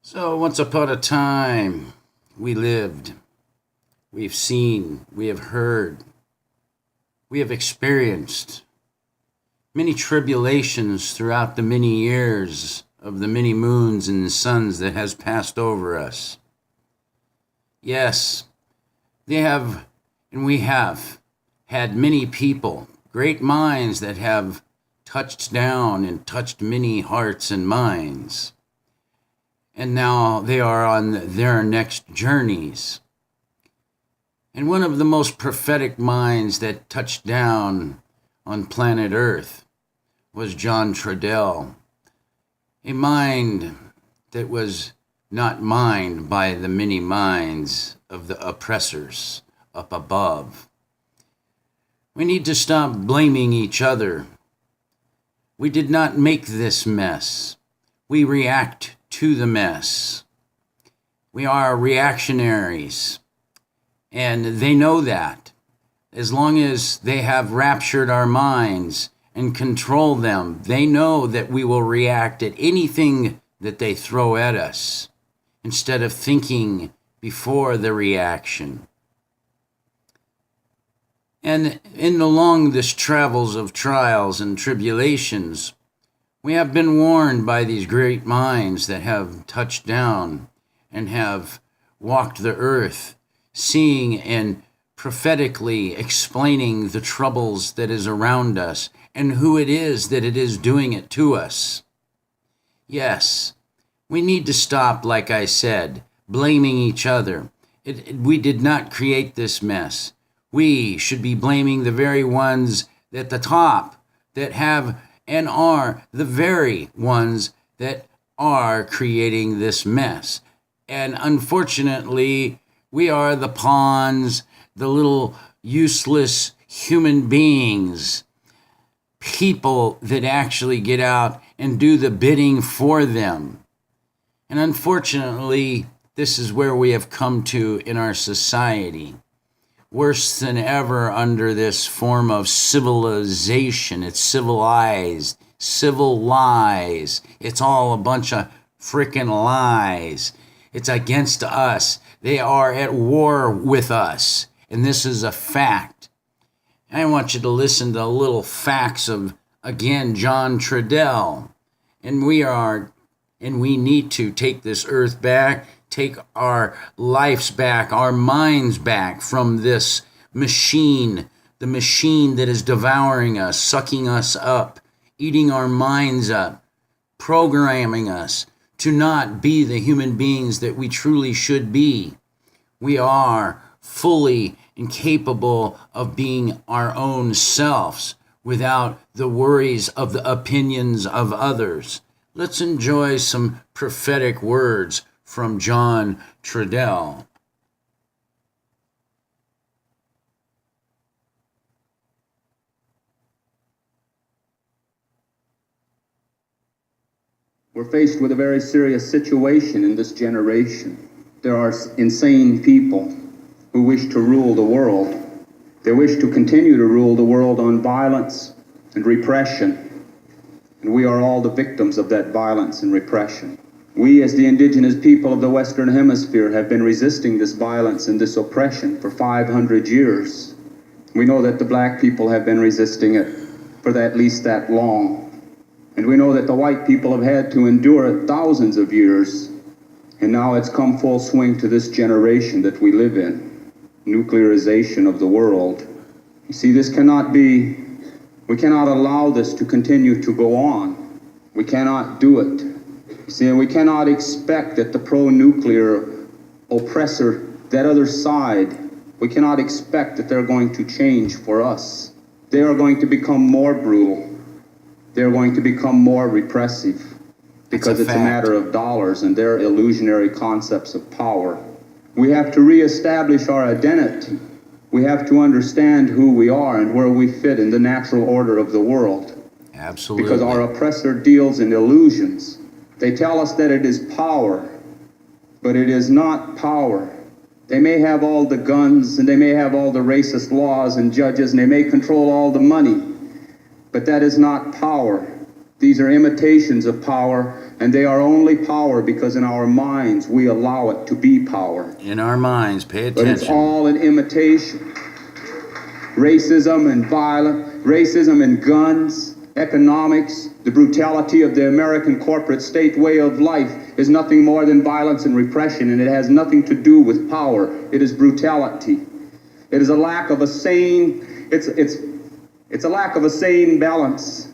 So once upon a time, we lived, we've seen, we have heard, we have experienced many tribulations throughout the many years of the many moons and suns that has passed over us. Yes, they have, and we have had many people, great minds that have touched down and touched many hearts and minds. And now they are on their next journeys. And one of the most prophetic minds that touched down on planet Earth was John Trudell, a mind that was not mined by the many minds of the oppressors up above. We need to stop blaming each other. We did not make this mess. We react to the mess. We are reactionaries, and they know that. As long as they have raptured our minds and control them, they know that we will react at anything that they throw at us instead of thinking before the reaction. And in the longest travels of trials and tribulations, we have been warned by these great minds that have touched down and have walked the earth, seeing and prophetically explaining the troubles that is around us and who it is that it is doing it to us. Yes, we need to stop, like I said, blaming each other. We did not create this mess. We should be blaming the very ones at the top that have and are the very ones that are creating this mess. And unfortunately, we are the pawns, the little useless human beings, people that actually get out and do the bidding for them. And unfortunately, this is where we have come to in our society. Worse than ever under this form of civilization. It's civilized, civil lies. It's all a bunch of frickin' lies. It's against us. They are at war with us. And this is a fact. I want you to listen to little facts of, again, John Trudell. And we need to take this earth back, take our lives back, our minds back from this machine, the machine that is devouring us, sucking us up, eating our minds up, programming us to not be the human beings that we truly should be. We are fully incapable of being our own selves without the worries of the opinions of others. Let's enjoy some prophetic words from John Trudell. We're faced with a very serious situation in this generation. There are insane people who wish to rule the world. They wish to continue to rule the world on violence and repression. And we are all the victims of that violence and repression. We, as the indigenous people of the Western Hemisphere, have been resisting this violence and this oppression for 500 years. We know that the black people have been resisting it for at least that long. And we know that the white people have had to endure it thousands of years. And now it's come full swing to this generation that we live in. Nuclearization of the world. You see, this cannot be, we cannot allow this to continue to go on. We cannot do it. You see, we cannot expect that the pro-nuclear oppressor, that other side, we cannot expect that they're going to change for us. They are going to become more brutal. They're going to become more repressive because it's a matter of dollars and their illusionary concepts of power. We have to reestablish our identity. We have to understand who we are and where we fit in the natural order of the world. Absolutely. Because our oppressor deals in illusions. They tell us that it is power, but it is not power. They may have all the guns and they may have all the racist laws and judges and they may control all the money, but that is not power. These are imitations of power And they are only power because in our minds we allow it to be power. In our minds, pay But it's attention. all an imitation. Racism and violence, racism and guns, economics, the brutality of the American corporate state way of life is nothing more than violence and repression, and it has nothing to do with power. It is brutality. It is a lack of a sane, it's a lack of a sane balance.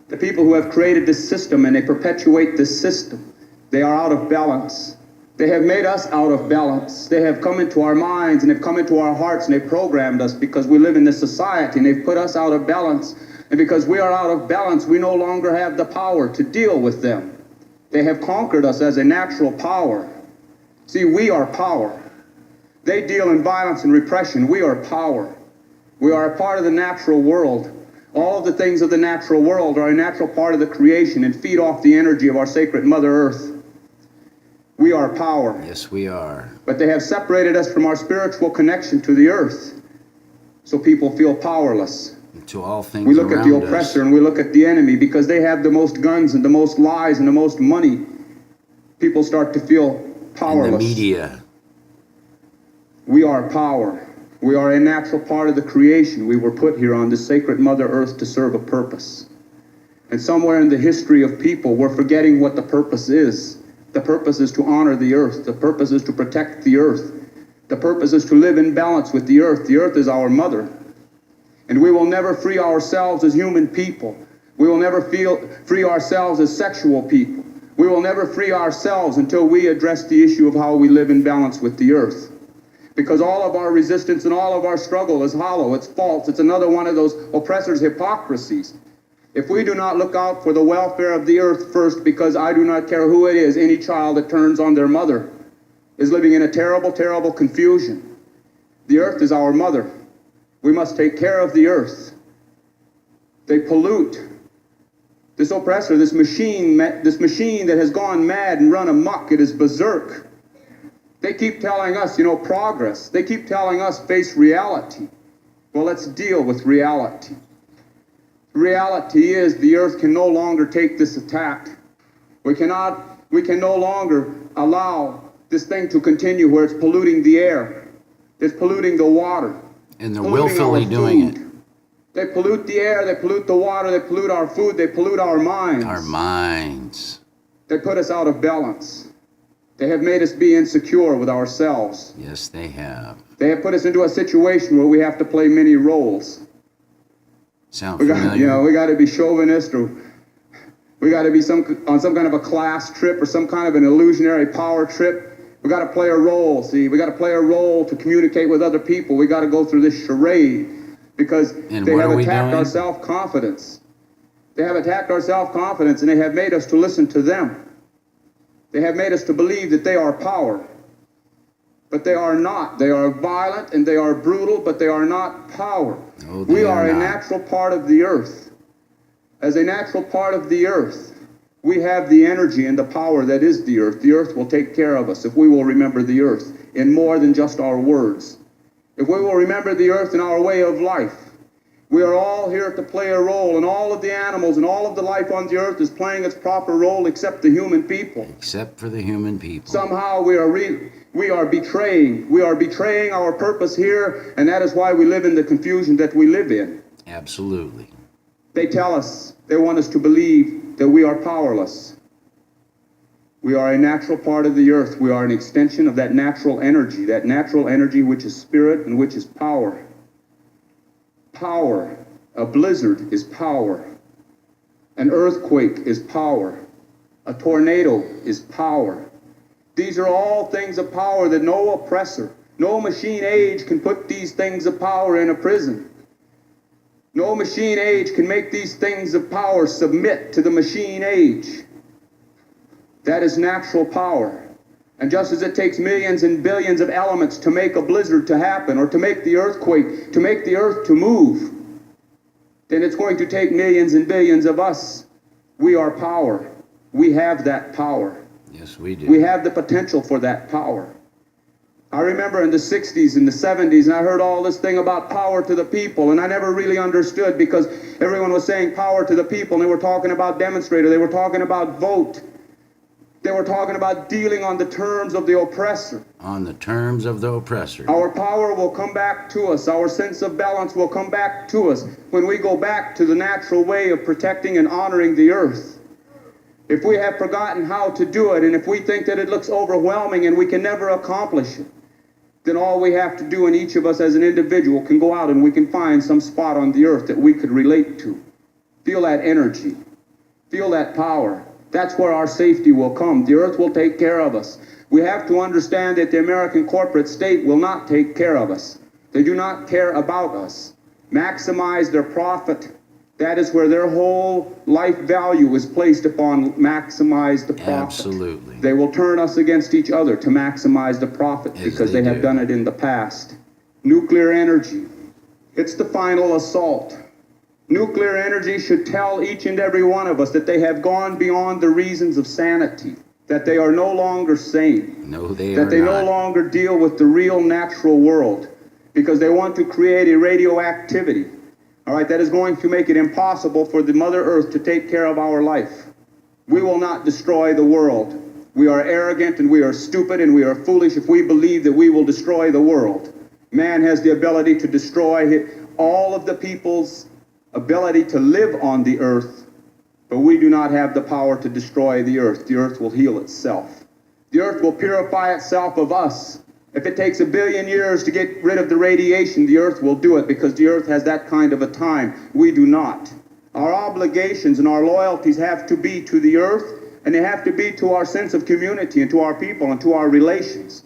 The people who have created this system and they perpetuate this system, they are out of balance. They have made us out of balance. They have come into our minds and they've come into our hearts and they've programmed us because we live in this society, and they've put us out of balance. And because we are out of balance, we no longer have the power to deal with them. They have conquered us as a natural power. See, we are power. They deal in violence and repression. We are power. We are a part of the natural world. All of the things of the natural world are a natural part of the creation and feed off the energy of our sacred Mother Earth. We are power. Yes, we are. But they have separated us from our spiritual connection to the earth. So people feel powerless. To all things We look at the around oppressor us. and we look at the enemy because they have the most guns and the most lies and the most money. People start to feel powerless. And the media. We are power. We are a natural part of the creation. We were put here on this sacred Mother Earth to serve a purpose. And somewhere in the history of people, we're forgetting what the purpose is. The purpose is to honor the earth. The purpose is to protect the earth. The purpose is to live in balance with the earth. The earth is our mother. And we will never free ourselves as human people. We will never free ourselves as sexual people. We will never free ourselves until we address the issue of how we live in balance with the earth. Because all of our resistance and all of our struggle is hollow, it's false, it's another one of those oppressors' hypocrisies. If we do not look out for the welfare of the earth first, because I do not care who it is, any child that turns on their mother is living in a terrible, terrible confusion. The earth is our mother. We must take care of the earth. They pollute. This oppressor, this machine that has gone mad and run amok, it is berserk. They keep telling us, progress. They keep telling us face reality. Well, let's deal with reality. Reality is the earth can no longer take this attack. We can no longer allow this thing to continue where it's polluting the air. It's polluting the water. And they're willfully doing it. They pollute the air, they pollute the water, they pollute our food, they pollute our minds. Our minds. They put us out of balance. They have made us be insecure with ourselves. Yes, they have. They have put us into a situation where we have to play many roles. Sound familiar? We got to be chauvinist, or we got to be on some kind of a class trip or some kind of an illusionary power trip. We got to play a role. See, we got to play a role to communicate with other people. We got to go through this charade because they have attacked our self-confidence. They have attacked our self-confidence, and they have made us to listen to them. They have made us to believe that they are power. But they are not. They are violent and they are brutal, but they are not power. No, we are a natural part of the earth. As a natural part of the earth, we have the energy and the power that is the earth. The earth will take care of us if we will remember the earth in more than just our words. If we will remember the earth in our way of life. We are all here to play a role, and all of the animals and all of the life on the earth is playing its proper role except the human people. Except for the human people. Somehow we are betraying our purpose here, and that is why we live in the confusion that we live in. Absolutely. They tell us, they want us to believe that we are powerless. We are a natural part of the earth. We are an extension of that natural energy which is spirit and which is power. Power. A blizzard is power. An earthquake is power. A tornado is power. These are all things of power that no oppressor, no machine age can put these things of power in a prison. No machine age can make these things of power submit to the machine age. That is natural power. And just as it takes millions and billions of elements to make a blizzard to happen, or to make the earthquake, to make the earth to move, then it's going to take millions and billions of us. We are power. We have that power. Yes, we do. We have the potential for that power. I remember in the 60s and the 70s, and I heard all this thing about power to the people, and I never really understood because everyone was saying power to the people, and they were talking about demonstrator, they were talking about vote. They were talking about dealing on the terms of the oppressor. On the terms of the oppressor. Our power will come back to us. Our sense of balance will come back to us when we go back to the natural way of protecting and honoring the earth. If we have forgotten how to do it, and if we think that it looks overwhelming and we can never accomplish it, then all we have to do, and each of us as an individual can go out and we can find some spot on the earth that we could relate to. Feel that energy. Feel that power. That's where our safety will come. The earth will take care of us. We have to understand that the American corporate state will not take care of us. They do not care about us. Maximize their profit. That is where their whole life value is placed upon maximize the profit. Absolutely. They will turn us against each other to maximize the profit because they have done it in the past. Nuclear energy. It's the final assault. Nuclear energy should tell each and every one of us that they have gone beyond the reasons of sanity, that they are no longer sane, No, they that are they not. no longer deal with the real natural world because they want to create a radioactivity, all right, that is going to make it impossible for the Mother Earth to take care of our life. We will not destroy the world. We are arrogant and we are stupid and we are foolish if we believe that we will destroy the world. Man has the ability to destroy all of the people's ability to live on the earth, but we do not have the power to destroy the earth. The earth will heal itself. The earth will purify itself of us. If it takes 1 billion years to get rid of the radiation, the earth will do it because the earth has that kind of a time. We do not. Our obligations and our loyalties have to be to the earth, and they have to be to our sense of community and to our people and to our relations.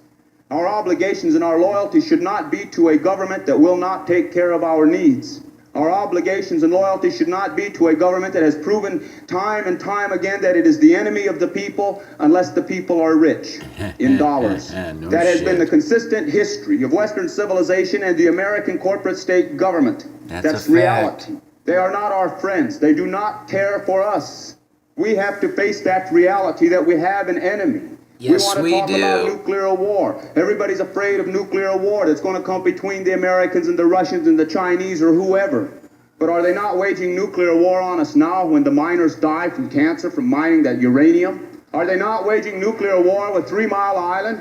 Our obligations and our loyalty should not be to a government that will not take care of our needs. Our obligations and loyalty should not be to a government that has proven time and time again that it is the enemy of the people unless the people are rich in dollars. No that has shit. been the consistent history of Western civilization and the American corporate state government. That's a reality. fact. They are not our friends. They do not care for us. We have to face that reality that we have an enemy. Yes, we we want to talk about do. nuclear war. Everybody's afraid of nuclear war that's going to come between the Americans and the Russians and the Chinese or whoever. But are they not waging nuclear war on us now when the miners die from cancer from mining that uranium? Are they not waging nuclear war with 3 Mile Island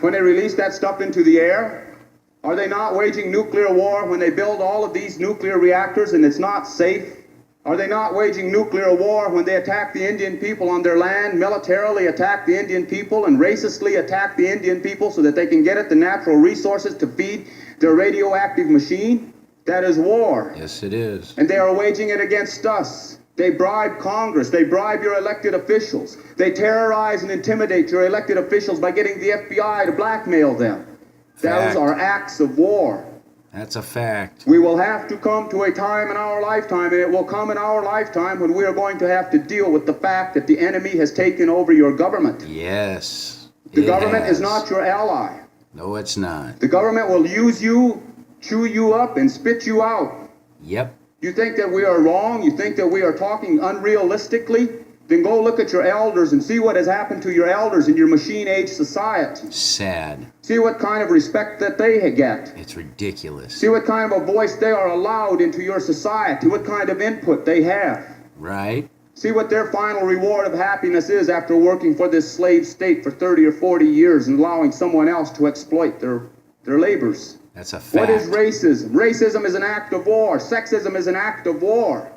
when they release that stuff into the air? Are they not waging nuclear war when they build all of these nuclear reactors and it's not safe? Are they not waging nuclear war when they attack the Indian people on their land, militarily attack the Indian people and racistly attack the Indian people so that they can get at the natural resources to feed their radioactive machine? That is war. Yes, it is. And they are waging it against us. They bribe Congress. They bribe your elected officials. They terrorize and intimidate your elected officials by getting the FBI to blackmail them. Fact. Those are acts of war. That's a fact. We will have to come to a time in our lifetime, and it will come in our lifetime when we are going to have to deal with the fact that the enemy has taken over your government. Yes. The it government has. is not your ally. No, it's not. The government will use you, chew you up, and spit you out. Yep. You think that we are wrong? You think that we are talking unrealistically? Then go look at your elders and see what has happened to your elders in your machine-age society. Sad. See what kind of respect that they get. It's ridiculous. See what kind of a voice they are allowed into your society, what kind of input they have. Right? See what their final reward of happiness is after working for this slave state for 30 or 40 years and allowing someone else to exploit their labors. That's a fact. What is racism? Racism is an act of war. Sexism is an act of war.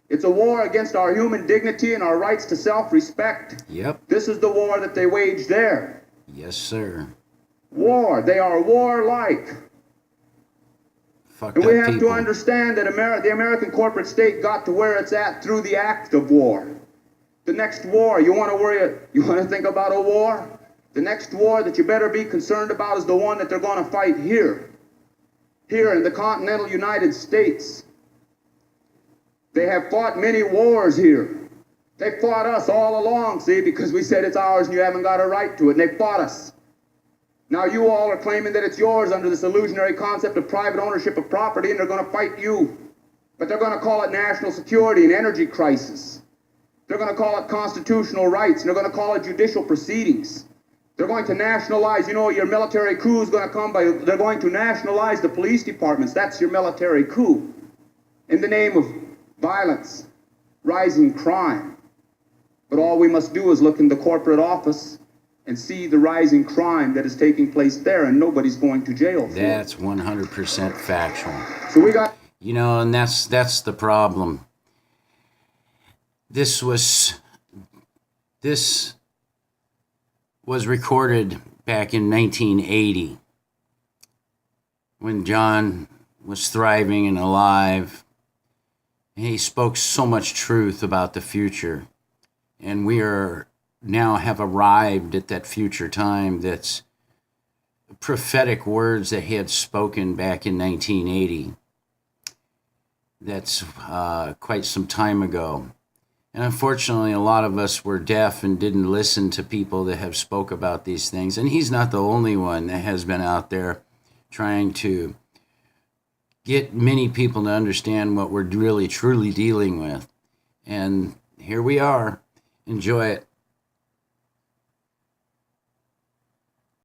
It's a war against our human dignity and our rights to self-respect. Yep. This is the war that they wage there. Yes, sir. War. They are warlike. Fucked And we up have people. to understand that the American corporate state got to where it's at through the act of war. The next war, you want to think about a war? The next war that you better be concerned about is the one that they're going to fight here. Here in the continental United States. They have fought many wars here. They fought us all along, see, because we said it's ours and you haven't got a right to it, and they fought us. Now you all are claiming that it's yours under this illusionary concept of private ownership of property, and they're going to fight you. But they're going to call it national security and energy crisis. They're going to call it constitutional rights, and they're going to call it judicial proceedings. They're going to nationalize, your military coup is going to come by, they're going to nationalize the police departments. That's your military coup. In the name of violence, rising crime. But all we must do is look in the corporate office and see the rising crime that is taking place there, and nobody's going to jail for it. That's 100% factual. So we got... You know, and that's the problem. This was recorded back in 1980 when John was thriving and alive. And he spoke so much truth about the future. And we are now have arrived at that future time that's prophetic words that he had spoken back in 1980. That's quite some time ago. And unfortunately, a lot of us were deaf and didn't listen to people that have spoke about these things. And he's not the only one that has been out there trying to get many people to understand what we're really, truly dealing with. And here we are. Enjoy it.